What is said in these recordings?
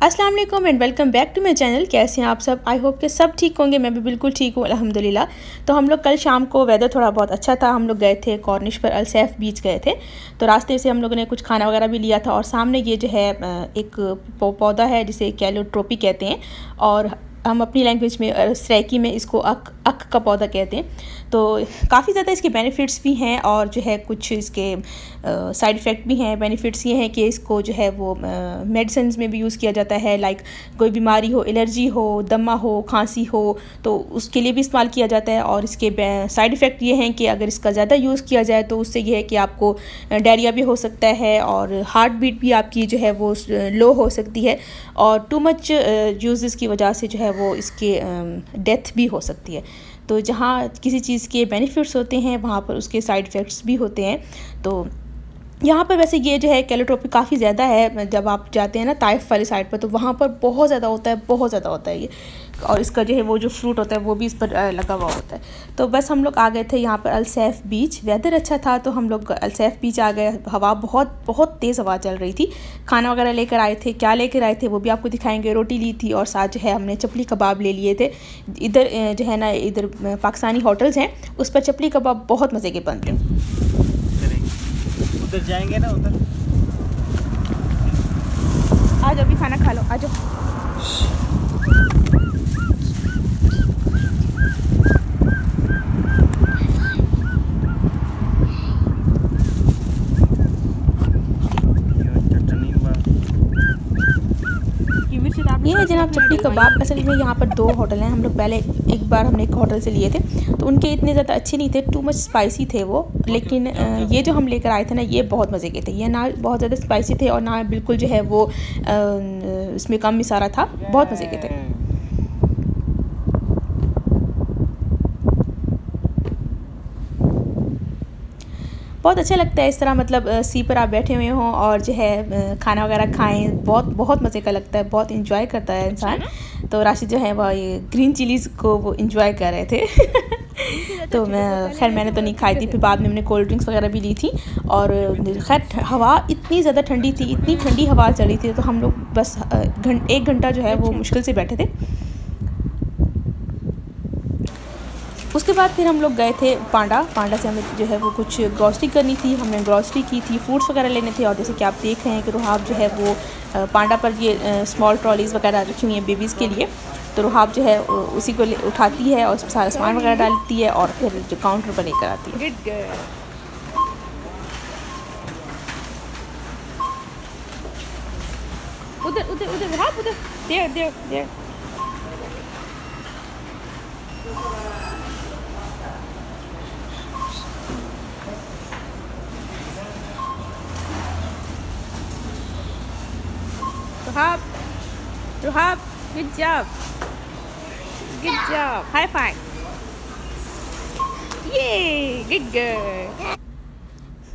अस्सलाम वालेकुम and welcome back to my channel. कैसे हैं आप सब? आई होप कि सब ठीक होंगे। मैं भी बिल्कुल ठीक हूँ अल्हम्दुलिल्लाह। तो हम लोग कल शाम को वेदर थोड़ा बहुत अच्छा था, हम लोग गए थे कॉर्निश पर अल-सैफ बीच गए थे। तो रास्ते से हम लोगों ने कुछ खाना वगैरह भी लिया था और सामने ये जो है एक पौधा है जिसे कैलोट्रोपी कहते हैं और हम अपनी लैंग्वेज में सराइकी में इसको अक का पौधा कहते हैं। तो काफ़ी ज़्यादा इसके बेनिफिट्स भी हैं और जो है कुछ इसके साइड इफ़ेक्ट भी हैं। बेनिफिट्स ये हैं कि इसको जो है वो मेडिसिन में भी यूज़ किया जाता है, लाइक कोई बीमारी हो, एलर्जी हो, दमा हो, खांसी हो, तो उसके लिए भी इस्तेमाल किया जाता है। और इसके साइड इफ़ेक्ट ये हैं कि अगर इसका ज़्यादा यूज़ किया जाए तो उससे ये है कि आपको डायरिया भी हो सकता है और हार्ट बीट भी आपकी जो है वो लो हो सकती है और टू मच यूज़ की वजह से जो है वो इसके डेथ भी हो सकती है। तो जहाँ किसी चीज़ के बेनिफिट्स होते हैं वहाँ पर उसके साइड इफ़ेक्ट्स भी होते हैं। तो यहाँ पर वैसे ये जो है कैलोट्रोपी काफ़ी ज़्यादा है। जब आप जाते हैं ना ताइफ वाली साइड पर तो वहाँ पर बहुत ज़्यादा होता है, बहुत ज़्यादा होता है ये। और इसका जो है वो जो फ्रूट होता है वो भी इस पर लगा हुआ होता है। तो बस हम लोग आ गए थे यहाँ पर अल-सैफ बीच। वेदर अच्छा था तो हम लोग अल-सैफ बीच आ गए। हवा बहुत बहुत तेज़ हवा चल रही थी। खाना वगैरह लेकर आए थे, क्या लेकर आए थे वो भी आपको दिखाएंगे। रोटी ली थी और साथ जो है हमने चपली कबाब ले लिए थे। इधर जो है ना, इधर पाकिस्तानी होटल्स हैं उस पर चपली कबाब बहुत मज़े के बनते हैं। उधर जाएंगे ना, उधर आज अभी खाना खा लो, आ जाओ। ये है जनाब चपली कबाब। असल में यहाँ पर दो होटल हैं। हम लोग पहले एक बार हमने एक होटल से लिए थे तो उनके इतने ज़्यादा अच्छे नहीं थे, टू मच स्पाइसी थे वो। लेकिन ये जो हम लेकर आए थे ना ये बहुत मज़े के थे। ये ना बहुत ज़्यादा स्पाइसी थे और ना बिल्कुल जो है वो इसमें कम मिसारा था, बहुत मज़े के थे। बहुत अच्छा लगता है इस तरह, मतलब सी पर आप बैठे हुए हों और जो है खाना वगैरह खाएं, बहुत बहुत मज़े का लगता है, बहुत इंजॉय करता है इंसान। तो राशिद जो है वो ये ग्रीन चिलीज़ को वो इंजॉय कर रहे थे। तो मैंने तो नहीं खाई थी। फिर बाद में हमने कोल्ड ड्रिंक्स वगैरह भी ली थी और खैर हवा इतनी ज़्यादा ठंडी थी, इतनी ठंडी हवा चली थी तो हम लोग बस 1 घंटा जो है वो मुश्किल से बैठे थे। उसके बाद फिर हम लोग गए थे पांडा से हमें जो है वो कुछ ग्रॉसरी करनी थी। हमने ग्रॉसरी की थी, फ्रूट्स वगैरह लेने थे। और जैसे कि आप देख रहे हैं कि रुहाब जो है वो पांडा पर ये स्मॉल ट्रॉलीज़ वगैरह रखी हुई हैं बेबीज़ के लिए। तो रुहाब जो है उसी को उठाती है और सारा सामान वगैरह डालती है और फिर जो काउंटर पर लेकर आती है। उधर उधर उधर रुहाब, उधर there there there. Ruhab, good job, high five, yay, good girl।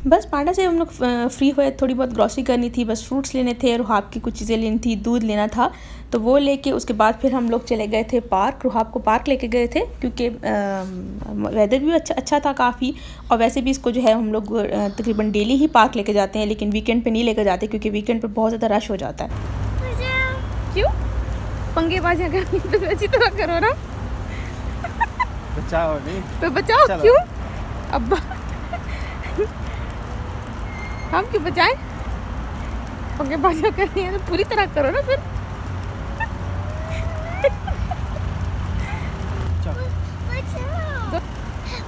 बस पांडा से हम लोग फ्री हुए, थोड़ी बहुत ग्रॉसरी करनी थी, बस फ्रूट्स लेने थे, रुहाब की कुछ चीज़ें लेनी थी, दूध लेना था। तो वो लेके उसके बाद फिर हम लोग चले गए थे पार्क। रुहाब को पार्क लेके गए थे क्योंकि वेदर भी अच्छा था काफ़ी। और वैसे भी इसको जो है हम लोग तकरीबन डेली ही पार्क लेके जाते हैं, लेकिन वीकेंड पे नहीं लेकर जाते क्योंकि वीकेंड पे बहुत ज़्यादा रश हो जाता है। क्यों पंगेबाजियाँ करनी तो अच्छी तरह करो ना। बचाओ नहीं तो बचाओ। क्यों अब्बा? हम क्यों बचाएं? पंगेबाजियाँ करनी है तो पूरी तरह करो ना फिर।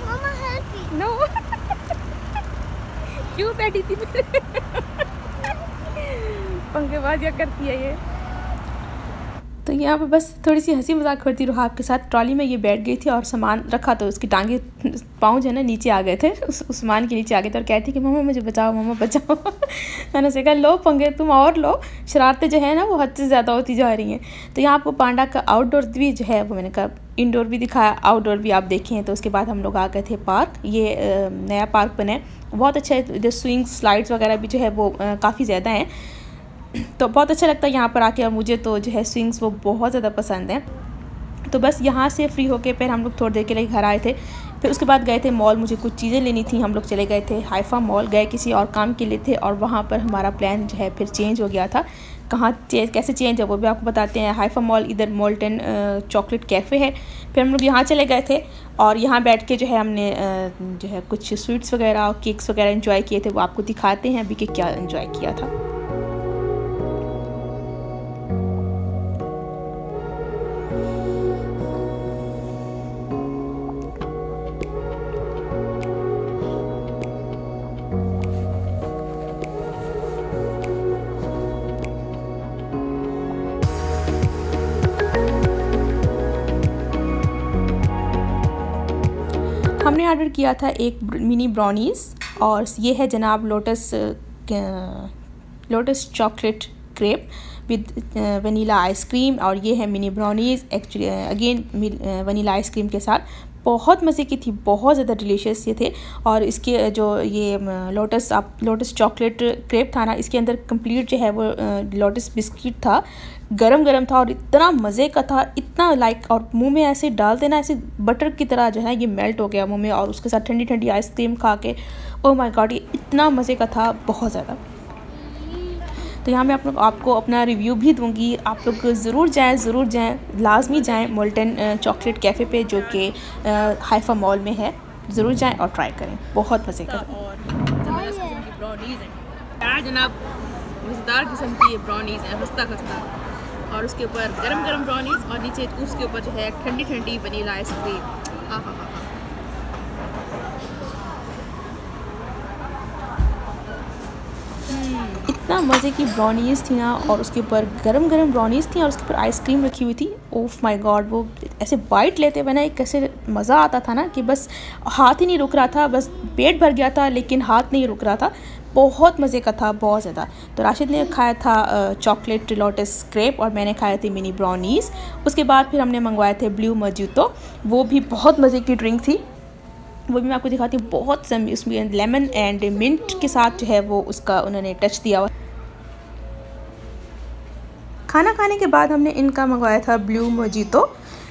Mama help me. No। क्यों बैठी थी फिर? पंगेबाजियाँ करती है ये। तो यहाँ पर बस थोड़ी सी हंसी मजाक करती रुहाब के साथ। ट्रॉली में ये बैठ गई थी और सामान रखा तो उसकी टांगे पाँव जो है ना नीचे आ गए थे, उस सामान के नीचे आ गए थे और कहती कि मम्मा मुझे बचाओ, मम्मा बचाओ। मैंने उसे कहा लो पंगे तुम और लो, शरारतें जो है ना वो हद से ज़्यादा होती जा रही हैं। तो यहाँ आपको पांडा का आउटडोर भी जो है वो मैंने कहा इंडोर भी दिखाया, आउटडोर भी आप देखें। तो उसके बाद हम लोग आ गए थे पार्क। ये नया पार्क बना है, बहुत अच्छा है। इधर स्विंग स्लाइड्स वगैरह भी जो है वो काफ़ी ज़्यादा हैं, तो बहुत अच्छा लगता है यहाँ पर आके। और मुझे तो जो है स्विंग्स वो बहुत ज़्यादा पसंद हैं। तो बस यहाँ से फ्री होके फिर हम लोग थोड़ी देर के लिए घर आए थे। फिर उसके बाद गए थे मॉल, मुझे कुछ चीज़ें लेनी थी। हम लोग चले गए थे हाइफा मॉल, गए किसी और काम के लिए थे और वहाँ पर हमारा प्लान जो है फिर चेंज हो गया था। कहाँ कैसे चेंज है वो भी आपको बताते हैं। हाइफा मॉल इधर मोल्टन चॉकलेट कैफ़े है। फिर हम लोग यहाँ चले गए थे और यहाँ बैठ के जो है हमने जो है कुछ स्वीट्स वगैरह और केक्स वगैरह एंजॉय किए थे। वो आपको दिखाते हैं अभी कि क्या एंजॉय किया था। हमने ऑर्डर किया था एक मिनी ब्राउनीज़ और ये है जनाब lotus chocolate crepe with vanilla ice cream, और ये है mini brownies actually again vanilla ice cream के साथ। बहुत मज़े की थी, बहुत ज़्यादा डिलीशियस ये थे। और इसके जो ये लोटस चॉकलेट क्रेप था ना, इसके अंदर कंप्लीट जो है वो लोटस बिस्किट था, गरम गरम था और इतना मज़े का था, इतना लाइक, और मुंह में ऐसे डाल देना ऐसे बटर की तरह जो है ये मेल्ट हो गया मुंह में। और उसके साथ ठंडी ठंडी आइसक्रीम खा के ओह माय गॉड, ये इतना मज़े का था, बहुत ज़्यादा। तो यहाँ मैं आपको अपना रिव्यू भी दूंगी। आप लोग ज़रूर जाएं, लाजमी जाएं मोल्टन चॉकलेट कैफ़े पे जो कि हाइफा मॉल में है। ज़रूर जाएं और ट्राई करें, बहुत मज़े का। और ज़बरदस्त किस्म की ब्राउनीज़ हैं जनाब, मज़ेदार किस्म की ब्राउनीज़ हैं, खस्ता खस्ता, और उसके ऊपर गरम गरम ब्राउनीज़ और नीचे उसके ऊपर जो है ठंडी ठंडी वनीला आइसक्रीम। हाँ हाँ हाँ, इतना मज़े की ब्राउनीज़ थी ना, और उसके ऊपर गरम गरम ब्राउनीज़ थी और उसके ऊपर आइसक्रीम रखी हुई थी। ओफ माय गॉड, वो ऐसे बाइट लेते हुए ना एक कैसे मज़ा आता था ना कि बस हाथ ही नहीं रुक रहा था, बस पेट भर गया था लेकिन हाथ नहीं रुक रहा था। बहुत मज़े का था, बहुत ज़्यादा। तो राशिद ने खाया था चॉकलेट लोटस क्रेप और मैंने खाए थे मिनी ब्राउनीज़। उसके बाद फिर हमने मंगवाए थे ब्लू मोजितो, वो भी बहुत मज़े की ड्रिंक थी, वो भी मैं आपको दिखाती हूँ। बहुत उसमें लेमन एंड मिंट के साथ जो है वो उसका उन्होंने टच दिया हुआ। खाना खाने के बाद हमने इनका मंगवाया था ब्लू मोजितो,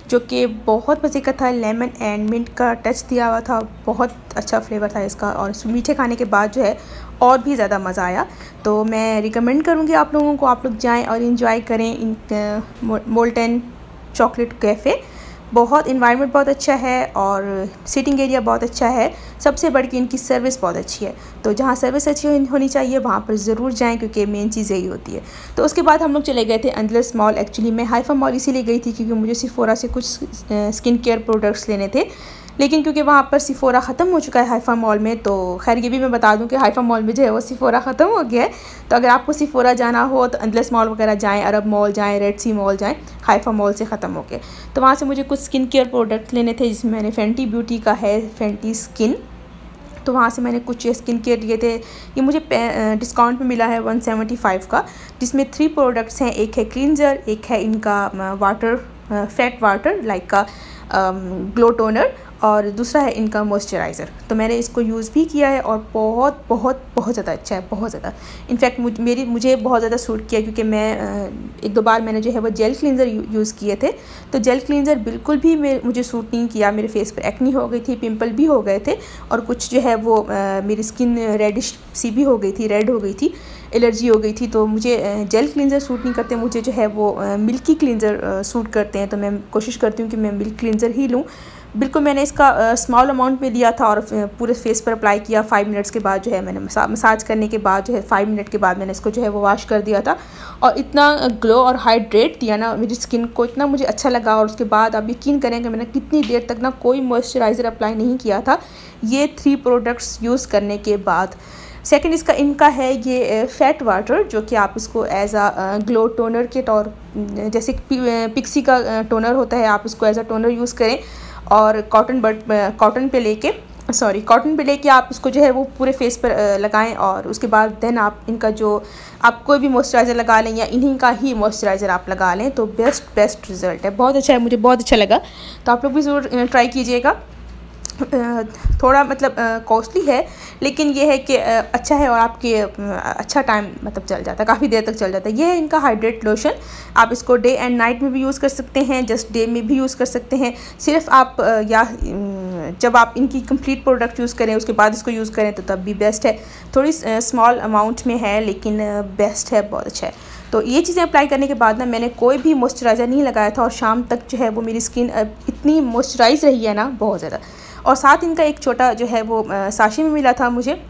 जो कि बहुत मज़े का था, लेमन एंड मिंट का टच दिया हुआ था, बहुत अच्छा फ्लेवर था इसका। और मीठे खाने के बाद जो है और भी ज़्यादा मज़ा आया। तो मैं रिकमेंड करूँगी आप लोगों को, आप लोग जाएं और इन्जॉय करें इन मोल्टन चॉकलेट कैफ़े। बहुत इन्वायरमेंट बहुत अच्छा है और सिटिंग एरिया बहुत अच्छा है, सबसे बढ़ के इनकी सर्विस बहुत अच्छी है। तो जहाँ सर्विस अच्छी होनी चाहिए वहाँ पर ज़रूर जाएं, क्योंकि मेन चीज़ यही होती है। तो उसके बाद हम लोग चले गए थे अंदलस मॉल। एक्चुअली मैं हाइफा मॉल इसीलिए गई थी क्योंकि मुझे सिफोरा से कुछ स्किन केयर प्रोडक्ट्स लेने थे, लेकिन क्योंकि वहाँ पर सिफोरा ख़त्म हो चुका है हाइफा मॉल में। तो खैर ये भी मैं बता दूँ कि हाइफा मॉल में जो है वो सिफोरा ख़त्म हो गया है। तो अगर आपको सिफोरा जाना हो तो अंदलस मॉल वगैरह जाएं, अरब मॉल जाएं, रेड सी मॉल जाएं, हाइफा मॉल से ख़त्म हो गए। तो वहाँ से मुझे कुछ स्किन केयर प्रोडक्ट लेने थे, जिसमें मैंने फेंटी ब्यूटी का है फेंटी स्किन, तो वहाँ से मैंने कुछ स्किन केयर लिए थे। ये मुझे डिस्काउंट में मिला है 175 का, जिसमें 3 प्रोडक्ट्स हैं। एक है क्लींजर, एक है इनका वाटर फैट वाटर लाइक का ग्लो टोनर, और दूसरा है इनका मॉइस्चराइज़र। तो मैंने इसको यूज़ भी किया है और बहुत बहुत बहुत ज़्यादा अच्छा है, बहुत ज़्यादा। इनफैक्ट मुझे बहुत ज़्यादा सूट किया, क्योंकि मैं 1-2 बार मैंने जो है वो जेल क्लींजर यूज़ किए थे। तो जेल क्लींजर बिल्कुल भी मुझे सूट नहीं किया। मेरे फेस पर एक्नी हो गई थी, पिंपल भी हो गए थे, और कुछ जो है वो मेरी स्किन रेडिश सी भी हो गई थी, रेड हो गई थी, एलर्जी हो गई थी। तो मुझे जेल क्लींजर सूट नहीं करते, मुझे जो है वो मिल्की क्लींजर सूट करते हैं। तो मैं कोशिश करती हूँ कि मैं मिल्क क्लींजर ही लूँ। बिल्कुल मैंने इसका स्मॉल अमाउंट में लिया था और पूरे फेस पर अप्लाई किया। 5 मिनट्स के बाद जो है मैंने मसाज करने के बाद जो है 5 मिनट के बाद मैंने इसको जो है वो वॉश कर दिया था, और इतना ग्लो और हाइड्रेट दिया ना मेरी स्किन को, इतना मुझे अच्छा लगा। और उसके बाद आप यकीन करें कि मैंने कितनी देर तक ना कोई मॉइस्चराइज़र अप्लाई नहीं किया था ये 3 प्रोडक्ट्स यूज़ करने के बाद। सेकंड इनका है ये फैट वाटर, जो कि आप इसको एज आ ग्लो टोनर के तौर, जैसे पिक्सी का टोनर होता है, आप इसको एज आ टोनर यूज़ करें। और कॉटन पे लेके आप इसको जो है वो पूरे फेस पर लगाएं, और उसके बाद देन आप इनका जो आप कोई भी मॉइस्चराइज़र लगा लें या इन्हीं का ही मॉइस्चराइज़र आप लगा लें, तो बेस्ट रिज़ल्ट है, बहुत अच्छा है, मुझे बहुत अच्छा लगा। तो आप लोग भी ज़रूर ट्राई कीजिएगा। थोड़ा मतलब कॉस्टली है, लेकिन ये है कि अच्छा है और आपके अच्छा टाइम मतलब चल जाता है, काफ़ी देर तक चल जाता है। ये है इनका हाइड्रेट लोशन, आप इसको डे एंड नाइट में भी यूज़ कर सकते हैं, जस्ट डे में भी यूज़ कर सकते हैं। सिर्फ आप या जब आप इनकी कंप्लीट प्रोडक्ट यूज़ करें उसके बाद इसको यूज़ करें तो तब भी बेस्ट है। थोड़ी स्मॉल अमाउंट में है लेकिन बेस्ट है, बहुत अच्छा है। तो ये चीज़ें अप्लाई करने के बाद ना मैंने कोई भी मॉइस्चराइज़र नहीं लगाया था और शाम तक जो है वो मेरी स्किन इतनी मॉइस्चराइज रही है ना, बहुत ज़्यादा। और साथ इनका एक छोटा जो है वो साशे में मिला था मुझे,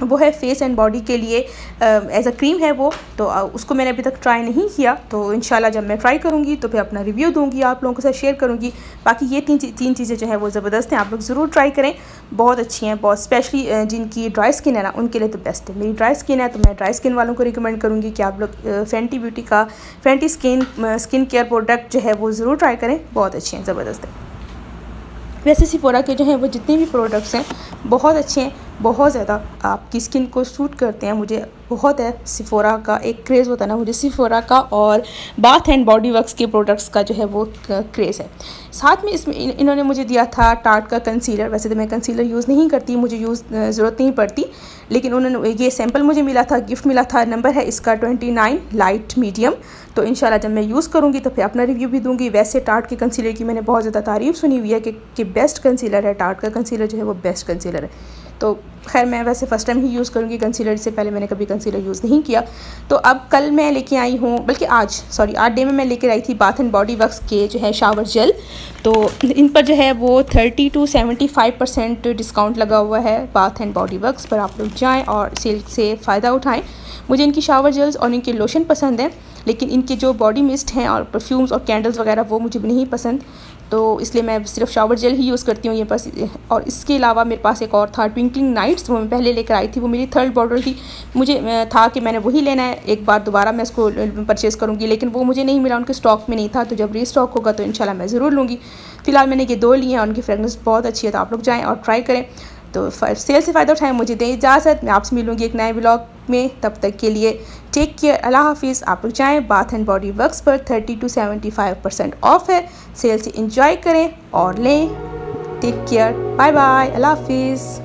वो है फेस एंड बॉडी के लिए एज अ क्रीम है वो। तो उसको मैंने अभी तक ट्राई नहीं किया, तो इंशाल्लाह जब मैं ट्राई करूँगी तो फिर अपना रिव्यू दूँगी, आप लोगों के साथ शेयर करूँगी। बाकी ये तीन चीज़ें जो है वो ज़बरदस्त हैं, आप लोग ज़रूर ट्राई करें, बहुत अच्छी हैं, बहुत स्पेशली जिनकी ड्राई स्किन है ना उनके लिए तो बेस्ट है। मेरी ड्राई स्किन है तो मैं ड्राई स्किन वालों को रिकमेंड करूँगी कि आप लोग फेंटी ब्यूटी का फेंटी स्किन केयर प्रोडक्ट जो है वो ज़रूर ट्राई करें, बहुत अच्छे हैं, ज़बरदस्त है। वैसे सिफोरा के जो हैं वो जितने भी प्रोडक्ट्स हैं बहुत अच्छे हैं, बहुत ज़्यादा आपकी स्किन को सूट करते हैं। मुझे बहुत है सिफोरा का एक क्रेज़ होता है ना, मुझे सिफोरा का और बाथ एंड बॉडी वर्क्स के प्रोडक्ट्स का जो है वो क्रेज़ है। साथ में इसमें इन्होंने मुझे दिया था टार्ट का कंसीलर। वैसे तो मैं कंसीलर यूज़ नहीं करती, मुझे ज़रूरत नहीं पड़ती, लेकिन उन्होंने ये सैम्पल मुझे मिला था, गिफ्ट मिला था। नंबर है इसका 29 लाइट मीडियम। तो इंशाल्लाह जब मैं यूज़ करूँगी तो फिर अपना रिव्यू भी दूँगी। वैसे टार्ट के कंसीलर की मैंने बहुत ज़्यादा तारीफ़ सुनी हुई है कि बेस्ट कंसीलर है, टार्ट का कंसीलर जो है वो बेस्ट कंसीलर है। तो खैर मैं वैसे फ़र्स्ट टाइम ही यूज़ करूँगी कंसीलर, इससे पहले मैंने कभी कंसीलर यूज़ नहीं किया। तो अब कल मैं लेके आई हूँ, बल्कि आज डे में मैं लेकर आई थी बाथ एंड बॉडी वर्क्स के जो है शावर जेल। तो इन पर जो है वो 30 to 75% डिस्काउंट लगा हुआ है बाथ एंड बॉडी वर्क्स पर। आप लोग जाएँ और सेल से फ़ायदा उठाएँ। मुझे इनकी शावर जेल्स और इनके लोशन पसंद हैं, लेकिन इनके जो बॉडी मिस्ट हैं और परफ्यूम्स और कैंडल्स वगैरह वो मुझे भी नहीं पसंद, तो इसलिए मैं सिर्फ शावर जेल ही यूज़ करती हूँ ये पास। और इसके अलावा मेरे पास एक और था ट्विंकलिंग नाइट्स, वो मैं पहले लेकर आई थी, वो मेरी 3rd बॉटल थी। मुझे था कि मैंने वही लेना है, एक बार दोबारा मैं इसको परचेज़ करूँगी, लेकिन वो मुझे नहीं मिला, उनके स्टॉक में नहीं था। तो जब रीस्टॉक होगा तो इंशाल्लाह मैं ज़रूर लूँगी। फ़िलहाल मैंने ये 2 लिए हैं, उनकी फ्रेगनेंस बहुत अच्छी है, तो आप लोग जाएँ और ट्राई करें। तो सेल से फ़ायदा उठाएं। मुझे दें इजाज़त, मैं आपसे मिलूँगी एक नए व्लॉग में। तब तक के लिए टेक केयर, अल्लाह हाफिज़। आप लोग जाएँ, बाथ एंड बॉडी वर्क्स पर 30 to 75% ऑफ है, सेल से इंजॉय करें और लें। टेक केयर, बाय बाय, अल्लाह हाफिज़।